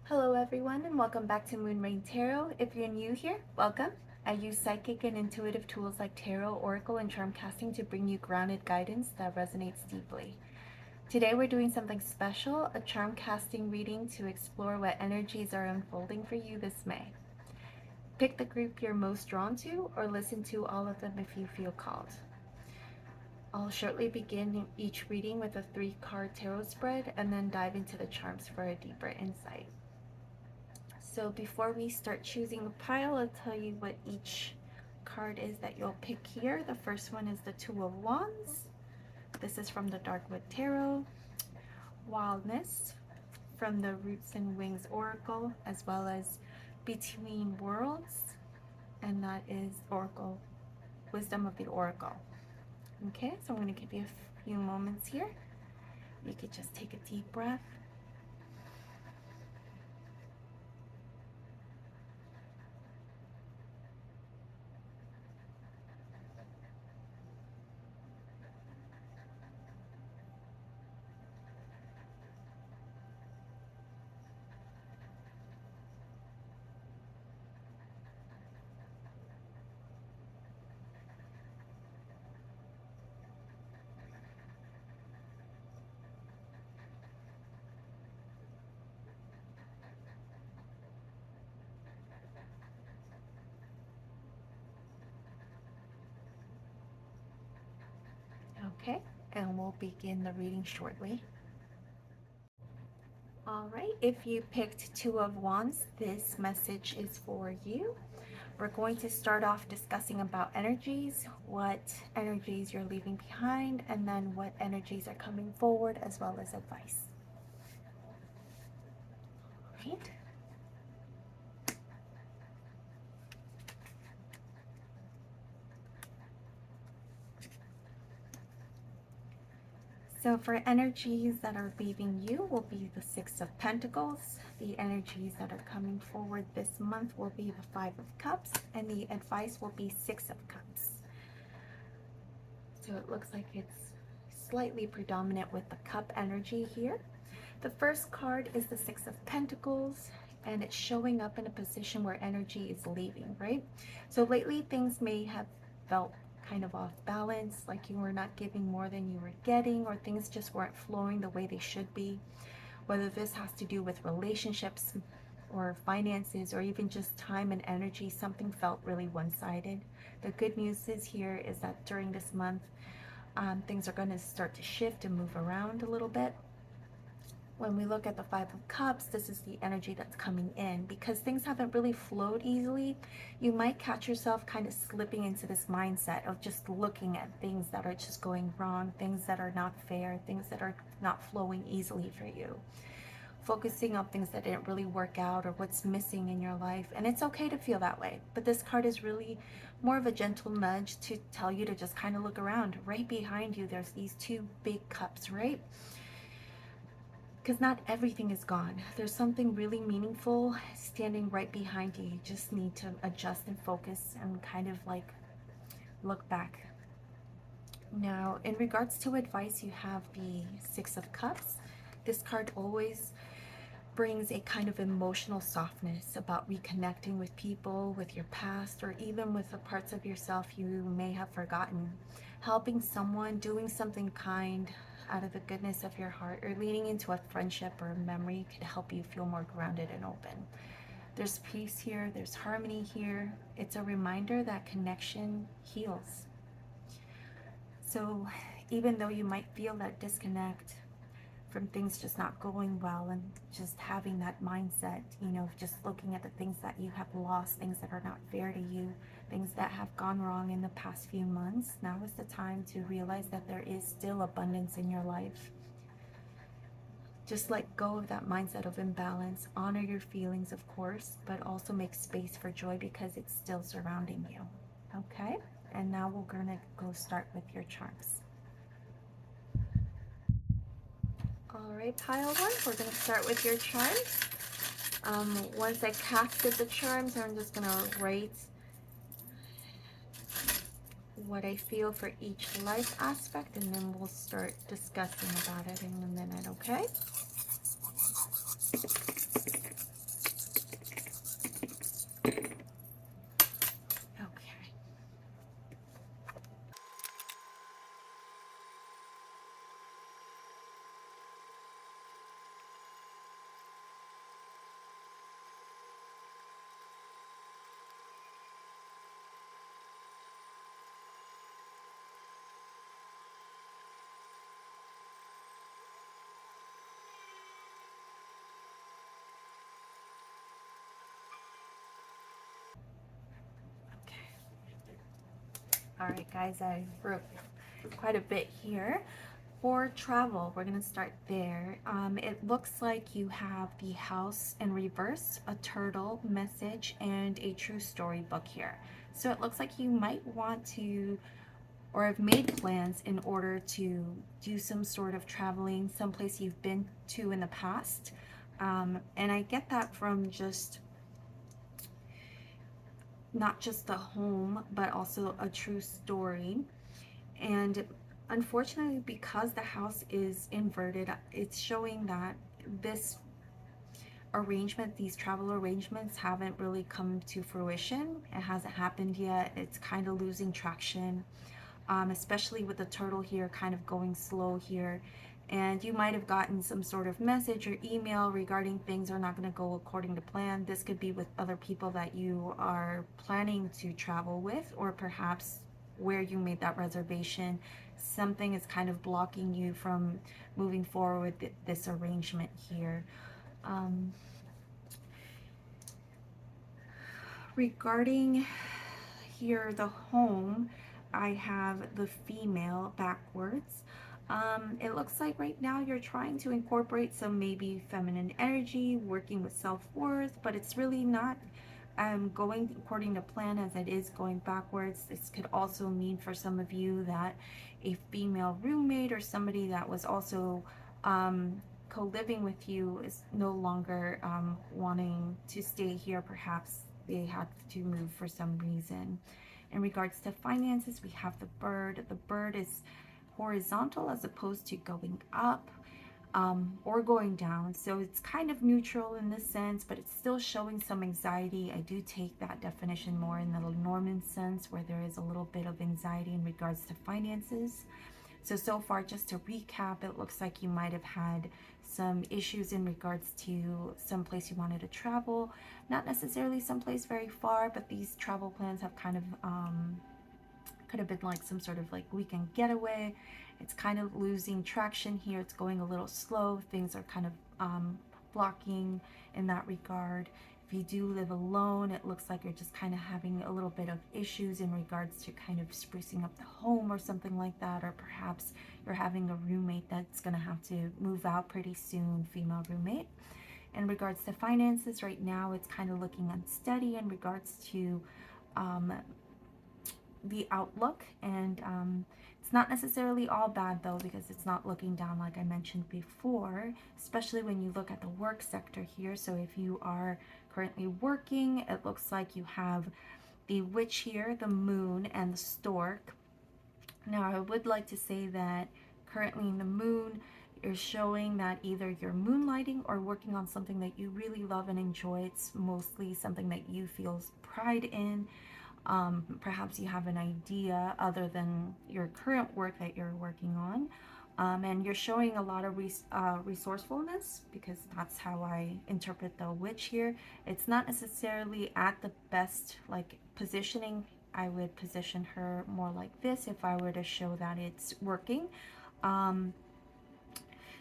Hello everyone and welcome back to Moone Raine Tarot. If you're new here, welcome. I use psychic and intuitive tools like tarot, oracle, and charm casting to bring you grounded guidance that resonates deeply. Today we're doing something special, a charm casting reading to explore what energies are unfolding for you this May. Pick the group you're most drawn to or listen to all of them if you feel called. I'll shortly begin each reading with a 3-card tarot spread and then dive into the charms for a deeper insight. So before we start choosing the pile, I'll tell you what each card is that you'll pick here. The first one is the Two of Wands. This is from the Darkwood Tarot. Wildness from the Roots and Wings Oracle, as well as Between Worlds, and that is Oracle, Wisdom of the Oracle. Okay, so I'm going to give you a few moments here. You could just take a deep breath. Okay, and we'll begin the reading shortly. All right, if you picked Two of Wands, this message is for you. We're going to start off discussing about energies, what energies you're leaving behind, and then what energies are coming forward, as well as advice. Right? So for energies that are leaving you will be the Six of Pentacles. The energies that are coming forward this month will be the Five of Cups, and the advice will be Six of Cups. So it looks like it's slightly predominant with the cup energy here. The first card is the Six of Pentacles, and it's showing up in a position where energy is leaving, right? So lately things may have felt kind of off balance, like you were not giving more than you were getting, or things just weren't flowing the way they should be. Whether this has to do with relationships or finances or even just time and energy, something felt really one-sided. The good news is here is that during this month, things are going to start to shift and move around a little bit. When we look at the Five of Cups, this is the energy that's coming in. Because things haven't really flowed easily, you might catch yourself kind of slipping into this mindset of just looking at things that are just going wrong, things that are not fair, things that are not flowing easily for you. Focusing on things that didn't really work out or what's missing in your life. And it's okay to feel that way. But this card is really more of a gentle nudge to tell you to just kind of look around. Right behind you, there's these two big cups, right? Because not everything is gone. There's something really meaningful standing right behind you. You just need to adjust and focus and kind of like look back. Now, in regards to advice, you have the Six of Cups. This card always brings a kind of emotional softness about reconnecting with people, with your past, or even with the parts of yourself you may have forgotten. Helping someone, doing something kind out of the goodness of your heart, or leaning into a friendship or a memory could help you feel more grounded and open. There's peace here, there's harmony here. It's a reminder that connection heals. So even though you might feel that disconnect from things just not going well and just having that mindset, you know, just looking at the things that you have lost, things that are not fair to you, things that have gone wrong in the past few months, now is the time to realize that there is still abundance in your life. Just let go of that mindset of imbalance. Honor your feelings, of course, but also make space for joy because it's still surrounding you. Okay? And now we're gonna go start with your charms. All right, pile one, we're going to start with your charms. Once I casted the charms, I'm just going to write what I feel for each life aspect, and then we'll start discussing about it in a minute, okay? All right, guys, I wrote quite a bit here. For travel, we're going to start there. It looks like you have the house in reverse, a turtle message, and a true story book here. So it looks like you might want to or have made plans in order to do some sort of traveling, someplace you've been to in the past. And I get that from just not just the home, but also a true story. And unfortunately, because the house is inverted, it's showing that this arrangement, these travel arrangements, haven't really come to fruition. It hasn't happened yet. It's kind of losing traction, especially with the turtle here kind of going slow here. And you might have gotten some sort of message or email regarding things are not going to go according to plan. This could be with other people that you are planning to travel with, or perhaps where you made that reservation. Something is kind of blocking you from moving forward with this arrangement here. Um, Regarding here, the home, I have the female backwards. It looks like right now you're trying to incorporate some maybe feminine energy, working with self-worth, but it's really not going according to plan, as it is going backwards. This could also mean for some of you that a female roommate or somebody that was also um, co-living with you is no longer wanting to stay here. Perhaps they had to move for some reason. In regards to finances, we have the bird. The bird is horizontal as opposed to going up or going down. So it's kind of neutral in this sense, but it's still showing some anxiety. I do take that definition more in the Norman sense, where there is a little bit of anxiety in regards to finances. So far, just to recap, it looks like you might have had some issues in regards to some place you wanted to travel. Not necessarily someplace very far, but these travel plans have kind of could have been like some sort of like weekend getaway. It's kind of losing traction here. It's going a little slow. Things are kind of blocking in that regard. If you do live alone, it looks like you're just kind of having a little bit of issues in regards to kind of sprucing up the home or something like that, or perhaps you're having a roommate that's going to have to move out pretty soon, female roommate. In regards to finances, right now it's kind of looking unsteady in regards to um, the outlook, and it's not necessarily all bad though, because it's not looking down like I mentioned before, especially when you look at the work sector here. So if you are currently working, it looks like you have the witch here, the moon, and the stork. Now I would like to say that currently in the moon, you're showing that either you're moonlighting or working on something that you really love and enjoy. It's mostly something that you feel pride in. Perhaps you have an idea other than your current work that you're working on. And you're showing a lot of resourcefulness, because that's how I interpret the witch here. It's not necessarily at the best like positioning. I would position her more like this if I were to show that it's working. Um,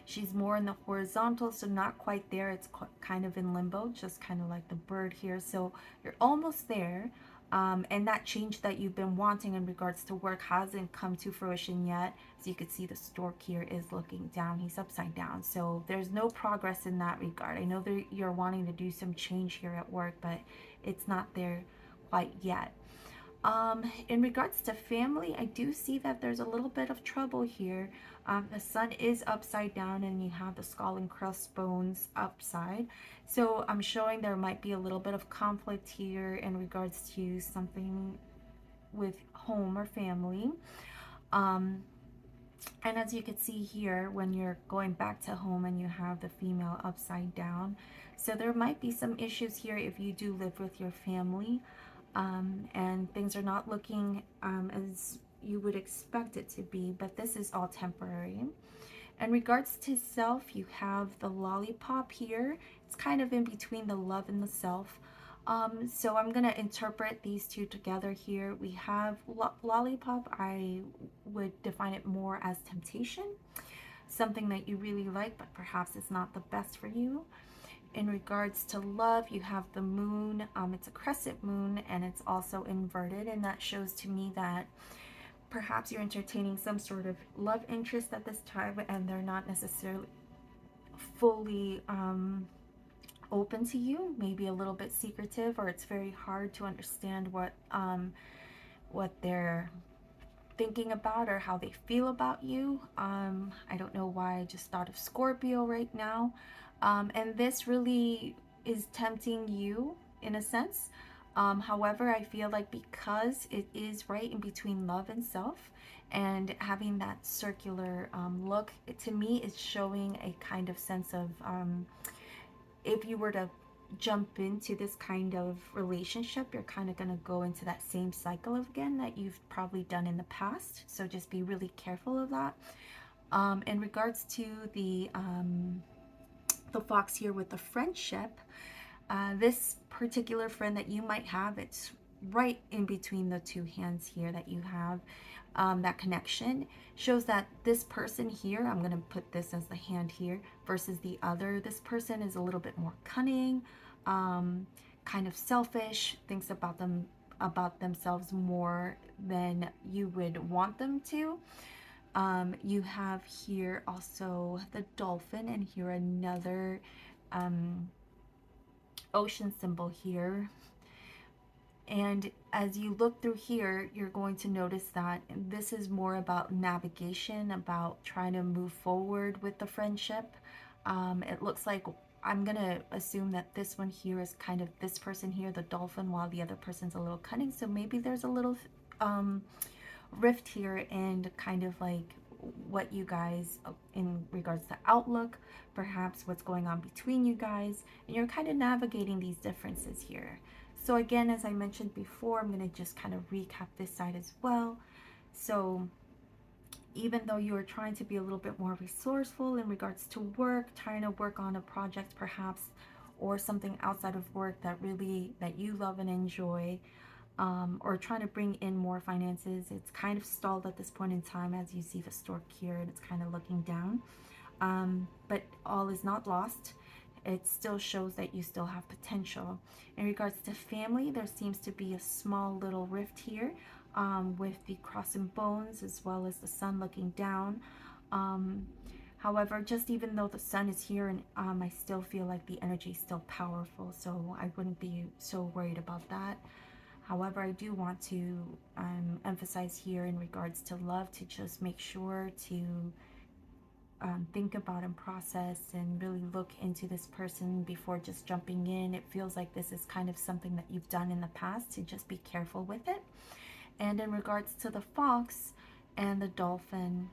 She's more in the horizontal, so not quite there. It's kind of in limbo, just kind of like the bird here. So you're almost there. And that change that you've been wanting in regards to work hasn't come to fruition yet. As you can see, the stork here is looking down. He's upside down. So there's no progress in that regard. I know that you're wanting to do some change here at work, but it's not there quite yet. In regards to family, I do see that there's a little bit of trouble here. The sun is upside down and you have the skull and crossbones upside. So I'm showing there might be a little bit of conflict here in regards to something with home or family. Um, and as you can see here, when you're going back to home and you have the female upside down, so there might be some issues here if you do live with your family, and things are not looking as you would expect it to be, but this is all temporary. In regards to self, you have the lollipop here. It's kind of in between the love and the self. So I'm going to interpret these two together here. We have lollipop. I would define it more as temptation, something that you really like, but perhaps it's not the best for you. In regards to love, you have the moon. It's a crescent moon and it's also inverted, and that shows to me that perhaps you're entertaining some sort of love interest at this time, and they're not necessarily fully open to you, maybe a little bit secretive, or it's very hard to understand what they're thinking about or how they feel about you. I don't know why I just thought of Scorpio right now. And this really is tempting you in a sense. However, I feel like because it is right in between love and self, and having that circular look, to me, it's showing a kind of sense of if you were to jump into this kind of relationship, you're kind of going to go into that same cycle again that you've probably done in the past. So just be really careful of that. In regards to the fox here with the friendship, this particular friend that you might have, it's right in between the two hands here that you have. That connection shows that this person here, I'm going to put this as the hand here versus the other, this person is a little bit more cunning, kind of selfish, thinks about themselves more than you would want them to. You have here also the dolphin, and here another ocean symbol here. And as you look through here, you're going to notice that this is more about navigation, about trying to move forward with the friendship. It looks like, I'm going to assume that this one here is kind of this person here, the dolphin, while the other person's a little cunning. So maybe there's a little rift here, and kind of like what you guys, in regards to outlook, perhaps what's going on between you guys, and you're kind of navigating these differences here. So again, as I mentioned before, I'm going to just kind of recap this side as well. So even though you are trying to be a little bit more resourceful in regards to work, trying to work on a project perhaps, or something outside of work that you love and enjoy, or trying to bring in more finances, it's kind of stalled at this point in time, as you see the stork here, and it's kind of looking down. But all is not lost. It still shows that you still have potential. In regards to family, there seems to be a small little rift here, with the cross and bones, as well as the sun looking down. However, just even though the sun is here, and I still feel like the energy is still powerful, so I wouldn't be so worried about that. However, I do want to emphasize here in regards to love, to just make sure to think about and process and really look into this person before just jumping in. It feels like this is kind of something that you've done in the past, to just be careful with it. And in regards to the fox and the dolphin,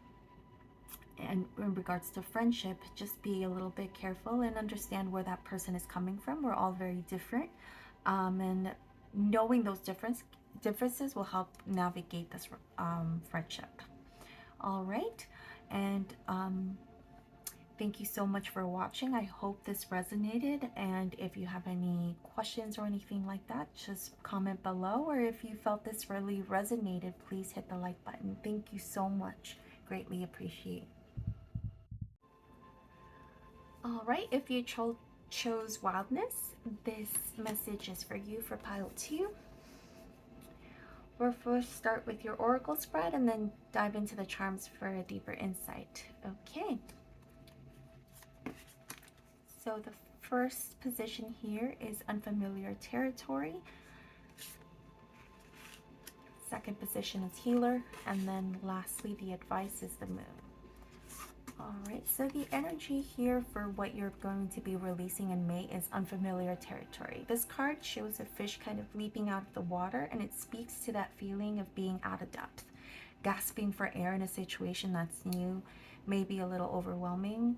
and in regards to friendship, just be a little bit careful and understand where that person is coming from. We're all very different, and knowing those differences will help navigate this friendship. All right, and thank you so much for watching. I hope this resonated, and if you have any questions or anything like that, just comment below, or if you felt this really resonated, please hit the like button. Thank you so much. Greatly appreciate. All right, if you chose wildness, this message is for you for pile 2. We'll first start with your oracle spread and then dive into the charms for a deeper insight. Okay. So the first position here is unfamiliar territory. Second position is healer. And then lastly, the advice is the moon. All right, so the energy here for what you're going to be releasing in May is unfamiliar territory. This card shows a fish kind of leaping out of the water, and it speaks to that feeling of being out of depth, gasping for air in a situation that's new, maybe a little overwhelming.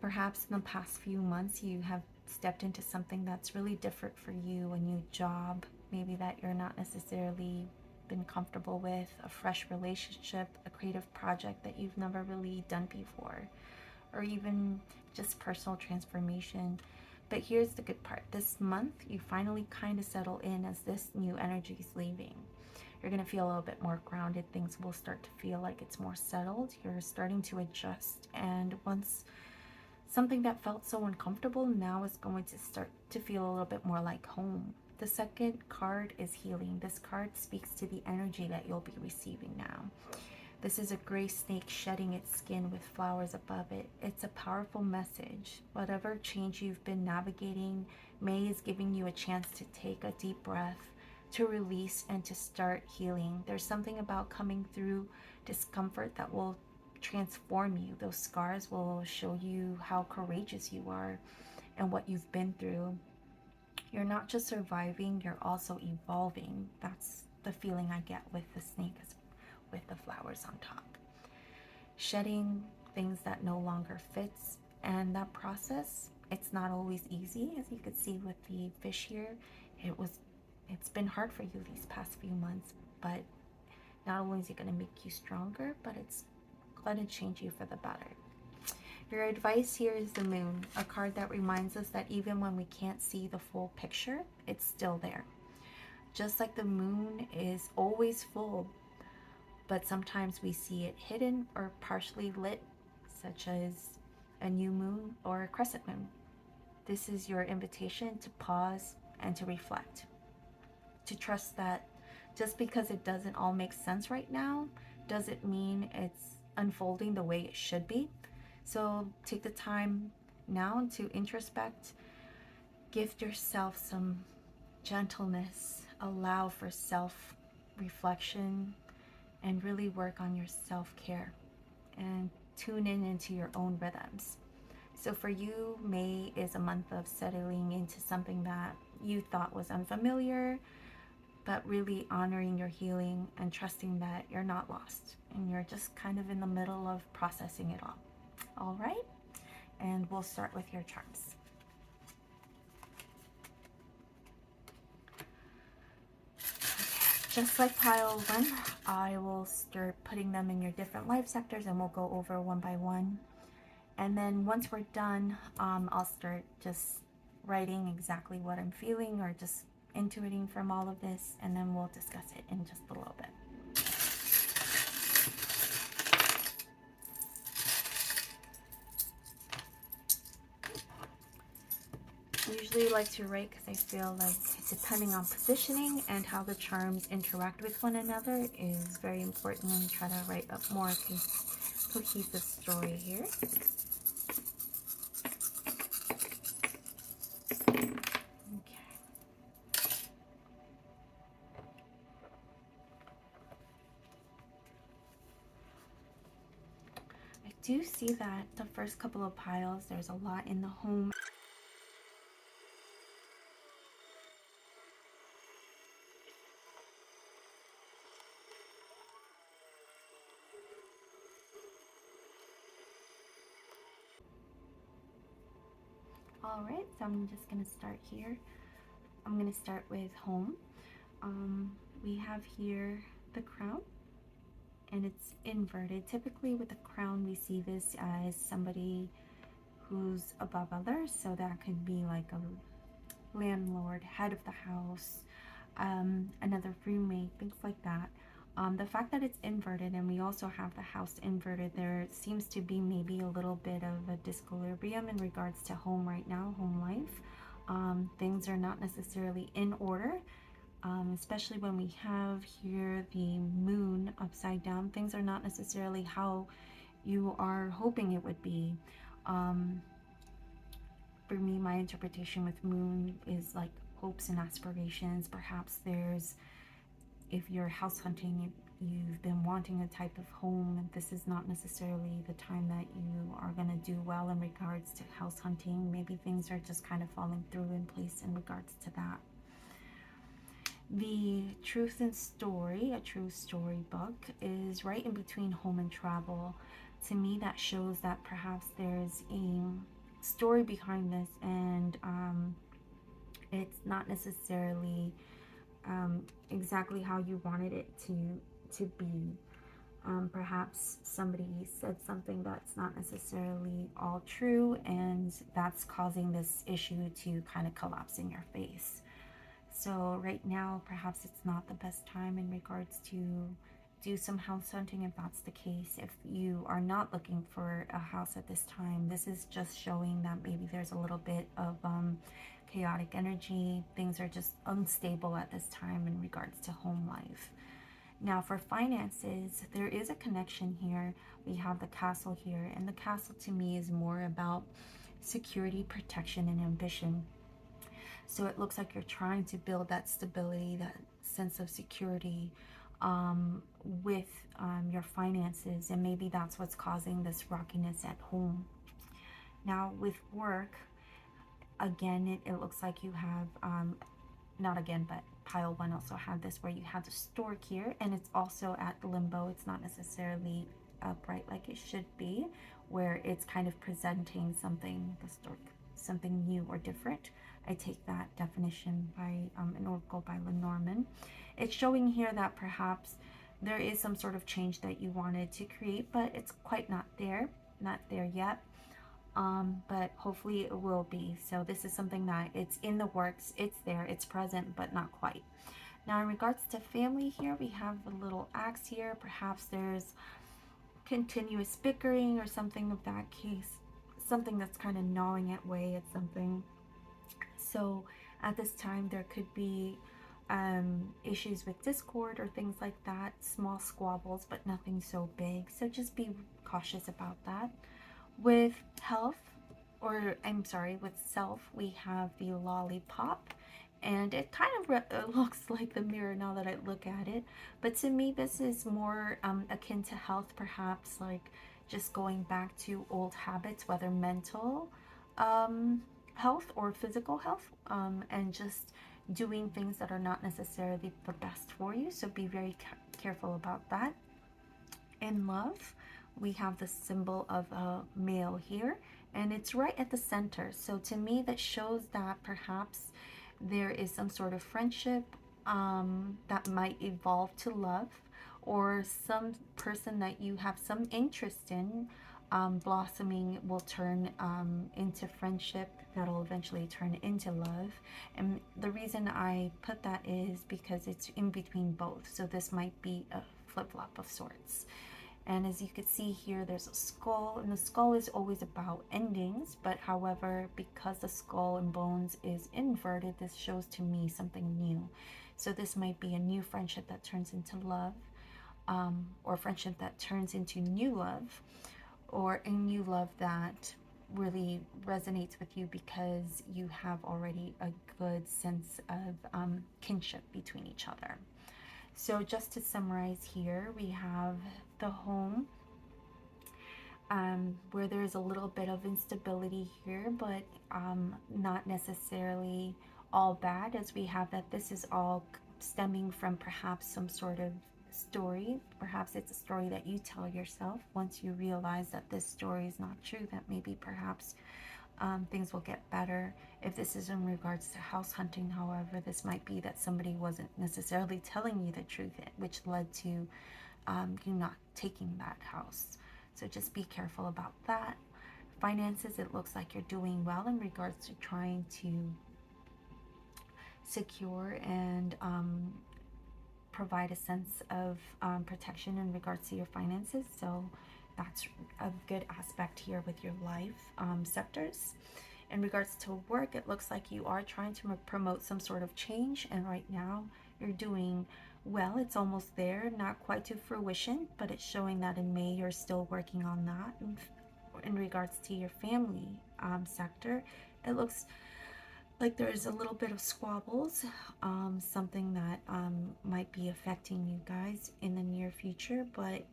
Perhaps in the past few months you have stepped into something that's really different for you, a new job, maybe that you're not necessarily been comfortable with, a fresh relationship, a creative project that you've never really done before, or even just personal transformation. But here's the good part. This month, you finally kind of settle in as this new energy is leaving. You're going to feel a little bit more grounded. Things will start to feel like it's more settled. You're starting to adjust. And once something that felt so uncomfortable now is going to start to feel a little bit more like home. The second card is healing. This card speaks to the energy that you'll be receiving now. This is a gray snake shedding its skin with flowers above it. It's a powerful message. Whatever change you've been navigating, May is giving you a chance to take a deep breath, to release, and to start healing. There's something about coming through discomfort that will transform you. Those scars will show you how courageous you are and what you've been through. You're not just surviving, you're also evolving. That's the feeling I get with the snake, with the flowers on top. Shedding things that no longer fits, and that process, it's not always easy. As you can see with the fish here, it's been hard for you these past few months, but not only is it going to make you stronger, but it's going to change you for the better. Your advice here is the Moon, a card that reminds us that even when we can't see the full picture, it's still there. Just like the moon is always full, but sometimes we see it hidden or partially lit, such as a new moon or a crescent moon. This is your invitation to pause and to reflect, to trust that just because it doesn't all make sense right now, doesn't mean it's unfolding the way it should be. So take the time now to introspect, gift yourself some gentleness, allow for self-reflection, and really work on your self-care and tune in into your own rhythms. So for you, May is a month of settling into something that you thought was unfamiliar, but really honoring your healing and trusting that you're not lost and you're just kind of in the middle of processing it all. All right, and we'll start with your charms. Just like pile one, I will start putting them in your different life sectors and we'll go over one by one. And then once we're done, I'll start just writing exactly what I'm feeling or just intuiting from all of this, and then we'll discuss it in just a little bit. I usually like to write because I feel like depending on positioning and how the charms interact with one another is very important when you try to write a more cohesive story here. I do see that the first couple of piles, there's a lot in the home. All right, so I'm just gonna start here. I'm gonna start with home. We have here the crown, and it's inverted. Typically with the crown, we see this as somebody who's above others, so that could be like a landlord, head of the house, another roommate, things like that. The fact that it's inverted and we also have the house inverted, there seems to be maybe a little bit of a disequilibrium in regards to home right now, home life. Things are not necessarily in order, especially when we have here the moon upside down. Things are not necessarily how you are hoping it would be. For me, my interpretation with moon is like hopes and aspirations. Perhaps there's, if you're house hunting, you've been wanting a type of home, and this is not necessarily the time that you are going to do well in regards to house hunting. Maybe things are just kind of falling through in place in regards to that. The Truth and Story, a true story book, is right in between home and travel. To me, that shows that perhaps there's a story behind this, and it's not necessarily exactly how you wanted it to be. Perhaps somebody said something that's not necessarily all true, and that's causing this issue to kind of collapse in your face. So right now, perhaps it's not the best time in regards to do some house hunting if that's the case. If you are not looking for a house at this time, this is just showing that maybe there's a little bit of chaotic energy. Things are just unstable at this time in regards to home life. Now for finances, there is a connection here. We have the castle here, and the castle to me is more about security, protection, and ambition. So it looks like you're trying to build that stability, that sense of security with your finances, and maybe that's what's causing this rockiness at home. Now with work, again, it looks like you have, not again, but pile one also had this where you have the stork here, and it's also at limbo. It's not necessarily upright like it should be, where it's kind of presenting something, the stork, something new or different. I take that definition by an oracle by Lenormand. It's showing here that perhaps there is some sort of change that you wanted to create, but it's quite not there yet. But hopefully it will be. So this is something that it's in the works, it's there, it's present, but not quite. Now in regards to family here, we have a little axe here. Perhaps there's continuous bickering or something of that case, something that's kind of gnawing away at something. So at this time there could be issues with discord or things like that, small squabbles, but nothing so big. So just be cautious about that. With health, or I'm sorry, with self, we have the lollipop, and it kind of it looks like the mirror now that I look at it. But to me, this is more akin to health, perhaps like just going back to old habits, whether mental health or physical health, and just doing things that are not necessarily the best for you. So be very careful about that. In love, we have the symbol of a male here, and it's right at the center. So to me, that shows that perhaps there is some sort of friendship that might evolve to love, or some person that you have some interest in blossoming will turn into friendship that'll eventually turn into love. And the reason I put that is because it's in between both. So this might be a flip-flop of sorts. And as you can see here, there's a skull, and the skull is always about endings, but however, because the skull and bones is inverted, this shows to me something new. So this might be a new friendship that turns into love, or friendship that turns into new love, or a new love that really resonates with you because you have already a good sense of kinship between each other. So just to summarize here, we have the home, where there's a little bit of instability here, but not necessarily all bad, as we have that this is all stemming from perhaps some sort of story. Perhaps it's a story that you tell yourself. Once you realize that this story is not true, that maybe perhaps things will get better. If this is in regards to house hunting, however, this might be that somebody wasn't necessarily telling you the truth, which led to you not taking that house. So just be careful about that. Finances, it looks like you're doing well in regards to trying to secure and provide a sense of protection in regards to your finances. So that's a good aspect here with your life sectors. In regards to work, it looks like you are trying to promote some sort of change, and right now you're doing well. It's almost there, not quite to fruition, but it's showing that in May you're still working on that. In regards to your family sector, it looks like there's a little bit of squabbles, something that might be affecting you guys in the near future, but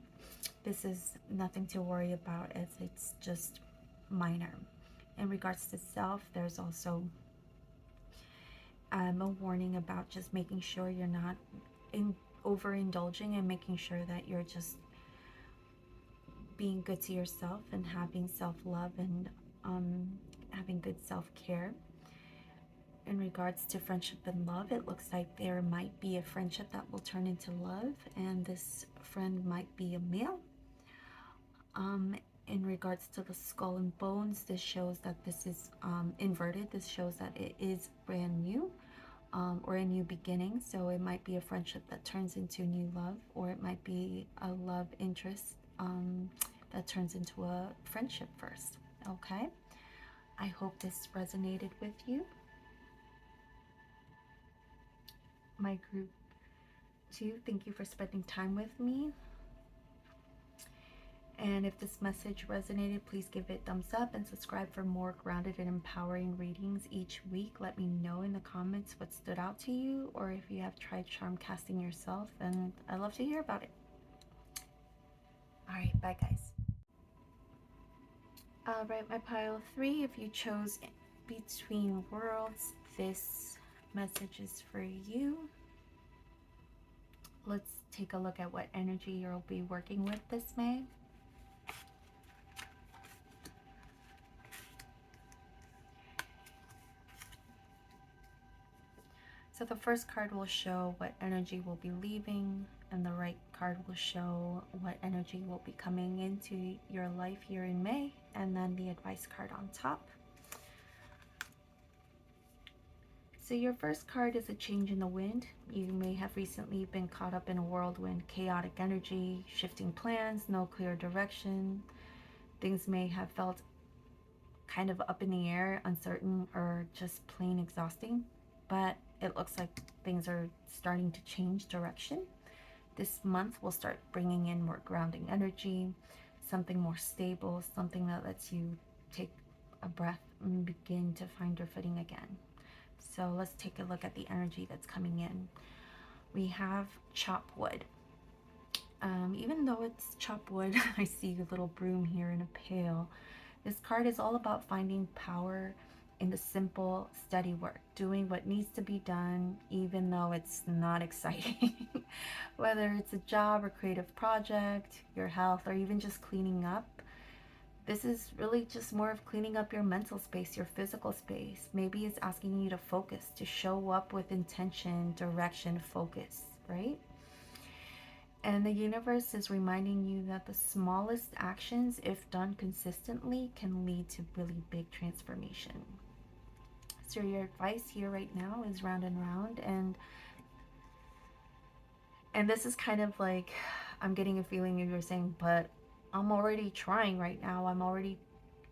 this is nothing to worry about as it's just minor. In regards to self, there's also a warning about just making sure you're not overindulging, and making sure that you're just being good to yourself and having self-love and having good self-care. In regards to friendship and love, it looks like there might be a friendship that will turn into love, and this friend might be a male. In regards to the skull and bones, this shows that this is inverted. This shows that it is brand new. or a new beginning. So it might be a friendship that turns into new love, or it might be a love interest that turns into a friendship first. Okay, I hope this resonated with you. My group 2, thank you for spending time with me. And if this message resonated, please give it a thumbs up and subscribe for more grounded and empowering readings each week. Let me know in the comments what stood out to you, or if you have tried charm casting yourself, and I'd love to hear about it. All right, bye guys. All right, my pile 3, if you chose Between Worlds, this message is for you. Let's take a look at what energy you'll be working with this May. So the first card will show what energy will be leaving, and the right card will show what energy will be coming into your life here in May, and then the advice card on top. So your first card is a change in the wind. You may have recently been caught up in a whirlwind, chaotic energy, shifting plans, no clear direction. Things may have felt kind of up in the air, uncertain, or just plain exhausting, but it looks like things are starting to change direction. This month will start bringing in more grounding energy, something more stable, something that lets you take a breath and begin to find your footing again. So let's take a look at the energy that's coming in. We have chop wood. Even though it's chop wood, I see a little broom here in a pail. This card is all about finding power in the simple, steady work, doing what needs to be done, even though it's not exciting. Whether it's a job or creative project, your health, or even just cleaning up, this is really just more of cleaning up your mental space, your physical space. Maybe it's asking you to focus, to show up with intention, direction, focus, right? And the universe is reminding you that the smallest actions, if done consistently, can lead to really big transformation. So your advice here right now is round and round, and this is kind of like, I'm getting a feeling you're saying, but I'm already trying right now. I'm already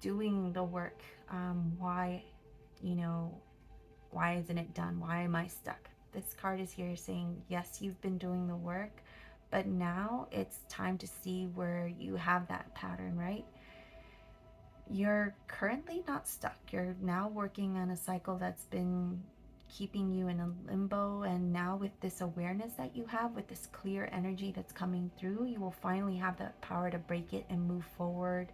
doing the work. Why, why isn't it done? Why am I stuck? This card is here saying, yes, you've been doing the work, but now it's time to see where you have that pattern, right? You're currently not stuck. You're now working on a cycle that's been keeping you in a limbo, and now with this awareness that you have, with this clear energy that's coming through, you will finally have the power to break it and move forward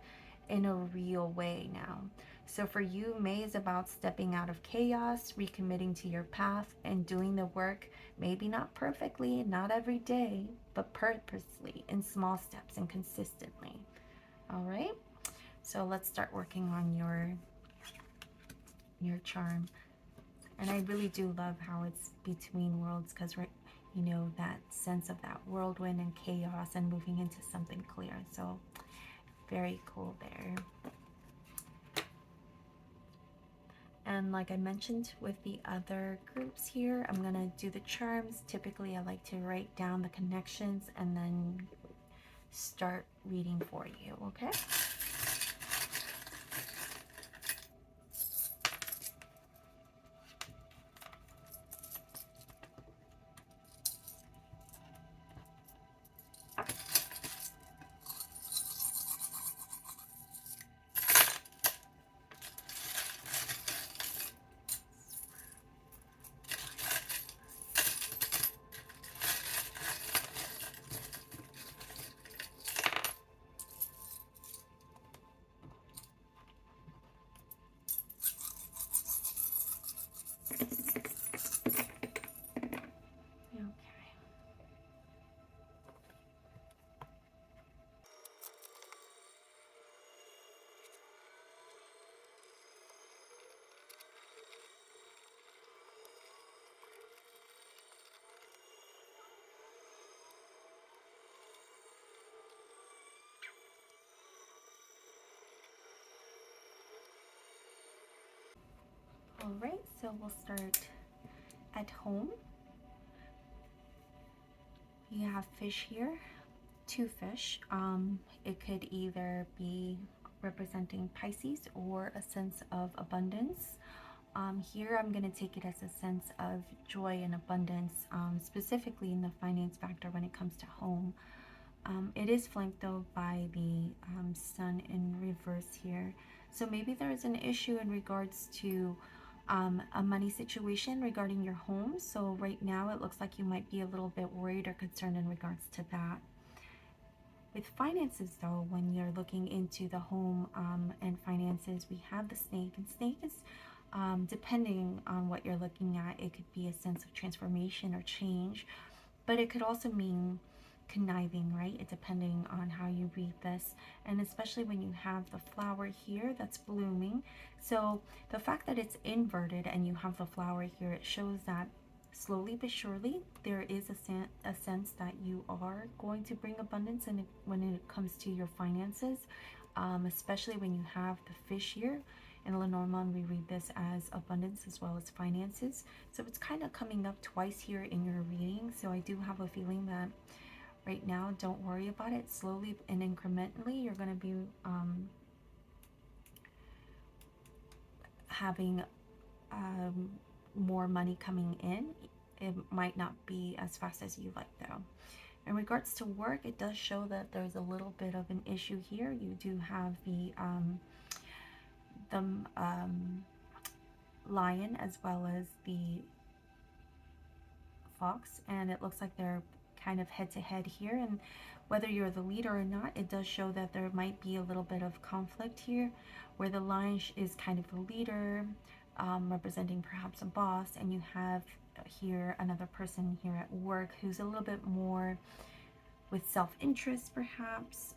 in a real way now. So for you, May is about stepping out of chaos, recommitting to your path, and doing the work, maybe not perfectly, not every day, but purposely, in small steps and consistently. All right? So let's start working on your charm. And I really do love how it's between worlds, because that sense of that whirlwind and chaos and moving into something clear. So very cool there. And like I mentioned with the other groups here, I'm gonna do the charms. Typically I like to write down the connections and then start reading for you, okay? All right, so we'll start At home, you have fish here, two fish. It could either be representing Pisces or a sense of abundance. Here I'm going to take it as a sense of joy and abundance, specifically in the finance factor when it comes to home. It is flanked though by the sun in reverse here. So maybe there is an issue in regards to a money situation regarding your home. So right now it looks like you might be a little bit worried or concerned in regards to that. With finances though, when you're looking into the home and finances, we have the snake, and snake is depending on what you're looking at, it could be a sense of transformation or change, but it could also mean conniving, right? It depending on how you read this, and especially when you have the flower here that's blooming. So the fact that it's inverted and you have the flower here, it shows that slowly but surely there is a sense that you are going to bring abundance and when it comes to your finances, especially when you have the fish here. In Lenormand, we read this as abundance as well as finances. So it's kind of coming up twice here in your reading. So I do have a feeling that right now, don't worry about it. Slowly and incrementally, you're going to be having more money coming in. It might not be as fast as you like though. In regards to work, it does show that there's a little bit of an issue here. You do have the lion as well as the fox, and it looks like they're kind of head to head here, and whether you're the leader or not, it does show that there might be a little bit of conflict here where the lion is kind of the leader, representing perhaps a boss, and you have here another person here at work who's a little bit more with self-interest, perhaps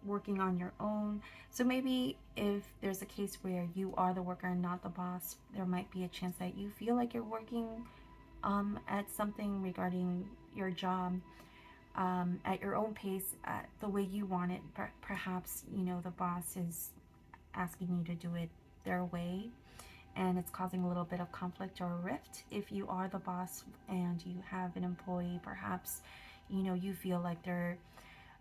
working on your own. So maybe if there's a case where you are the worker and not the boss, there might be a chance that you feel like you're working at something regarding your job at your own pace, the way you want it. Perhaps, you know, the boss is asking you to do it their way, and it's causing a little bit of conflict or a rift. If you are the boss and you have an employee, perhaps, you know, you feel like they're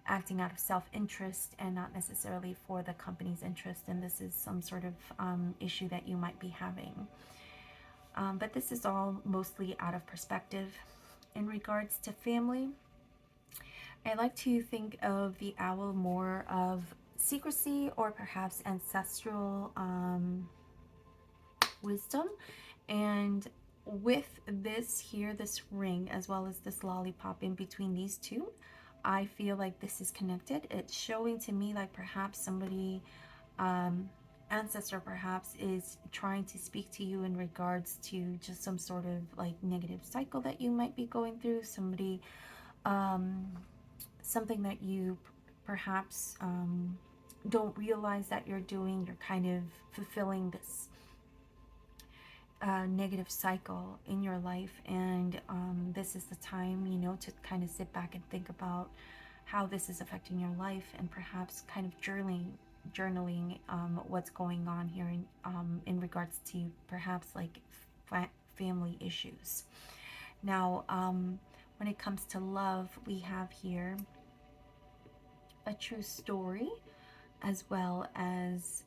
acting out of self-interest and not necessarily for the company's interest, and this is some sort of issue that you might be having. But this is all mostly out of perspective. In regards to family, I like to think of the owl more of secrecy or perhaps ancestral wisdom. And with this here, this ring, as well as this lollipop in between these two, I feel like this is connected. It's showing to me like perhaps somebody, ancestor perhaps, is trying to speak to you in regards to just some sort of like negative cycle that you might be going through. Somebody, something that you perhaps don't realize that you're doing. You're kind of fulfilling this negative cycle in your life, and this is the time, you know, to kind of sit back and think about how this is affecting your life, and perhaps kind of journaling what's going on here in regards to perhaps like family issues. Now, when it comes to love, we have here a true story, as well as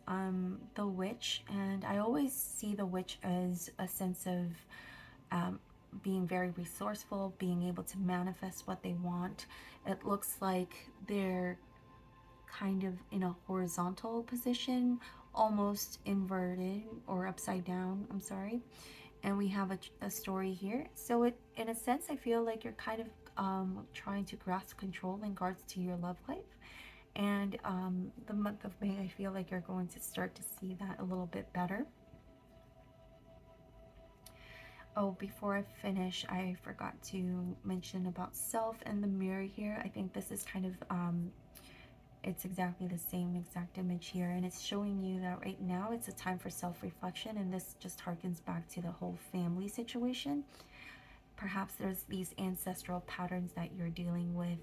the witch. And I always see the witch as a sense of being very resourceful, being able to manifest what they want. It looks like they're kind of in a horizontal position, almost inverted or upside down, I'm sorry. And we have a story here. So it, in a sense, I feel like you're kind of trying to grasp control in regards to your love life. And the month of May, I feel like you're going to start to see that a little bit better. Oh, before I finish, I forgot to mention about self and the mirror here. I think this is kind of, it's exactly the same exact image here. And it's showing you that right now it's a time for self-reflection. And this just harkens back to the whole family situation. Perhaps there's these ancestral patterns that you're dealing with,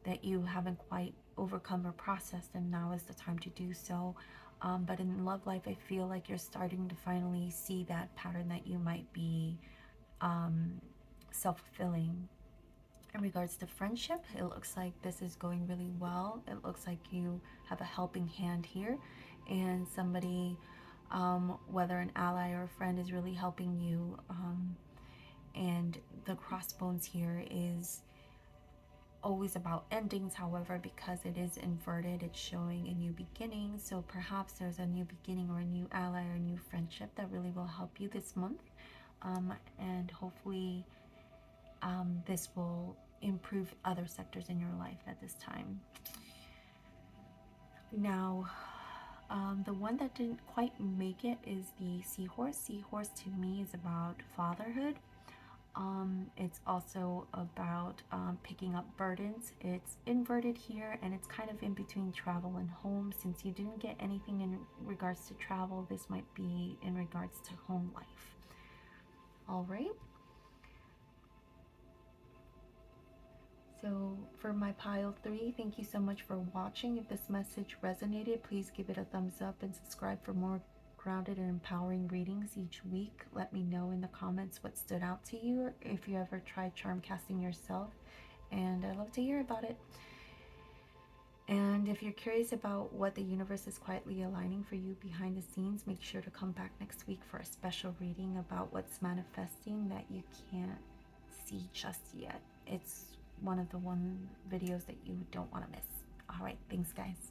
that you haven't quite overcome or processed, and now is the time to do so. But in love life, I feel like you're starting to finally see that pattern that you might be self-fulfilling. In regards to friendship, it looks like this is going really well. It looks like you have a helping hand here, and somebody, whether an ally or a friend, is really helping you. And the crossbones here is always about endings, however, because it is inverted, it's showing a new beginning. So perhaps there's a new beginning or a new ally or a new friendship that really will help you this month. And hopefully this will improve other sectors in your life at this time. Now, the one that didn't quite make it is the seahorse. Seahorse to me is about fatherhood. It's also about picking up burdens. It's inverted here, and it's kind of in between travel and home. Since you didn't get anything in regards to travel, this might be in regards to home life. All right. So for my pile 3, thank you so much for watching. If this message resonated, please give it a thumbs up and subscribe for more grounded and empowering readings each week. Let me know in the comments what stood out to you, or if you ever tried charm casting yourself, and I'd love to hear about it. And if you're curious about what the universe is quietly aligning for you behind the scenes, make sure to come back next week for a special reading about what's manifesting that you can't see just yet. It's one of the videos that you don't want to miss. All right, thanks guys.